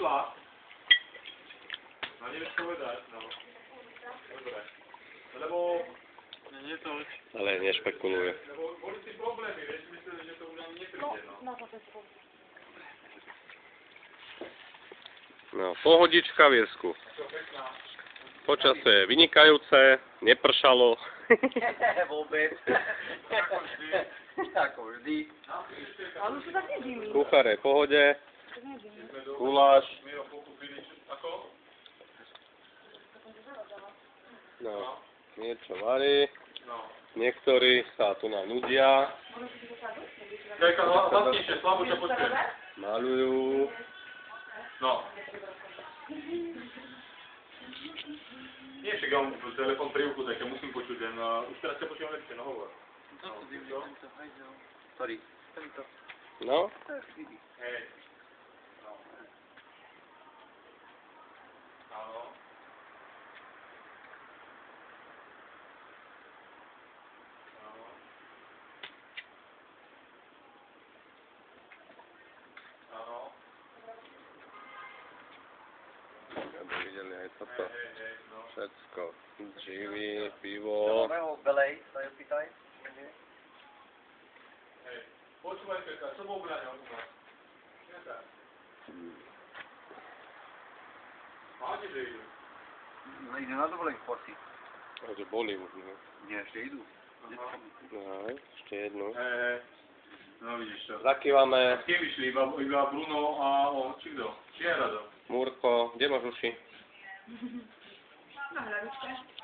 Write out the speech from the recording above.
Iva. No nevieš povedať, no. Dobre. Lebo... Nie to... Ale nešpekuluje. Lebo boli si problémy, vieš, mysleli, že to už ani nepríde, no. No, pohodička v Irsku. Počasie vynikajúce, nepršalo. Vôbec. Ako vždy. Ale už to tak nedivím. Kuchare v pohode. Guláš. Ako? No, niečo varí. No. Niektorí sa tu nám nudia. Kajka, hlasnejšie, slabo ťa počujem. Maľujú. No. Nie, však ja mám telefon pri uchu, tak ja musím počuť, len už teraz ťa počujem lepšie, no hovor. Sorry. No, Hej. No. Áno. Áno. Áno. aby videli aj toto. Hej, no. Všetko. Živý, pivo. Nového Belej, sa je pýtaj. Hej. Počúvaj, Petra, čo bol bráňa u nás? Nie tak. Máte, že idú? No ide na dovolenku asi. Takže boli možno. Nie, ešte idú. No, ešte jednu. Hej. No vidíš to. Zakývame. S kým vyšli? Iba Bruno a on, či kto? Či aj Rado? Múrko, kde máš uši? Na hľadičke.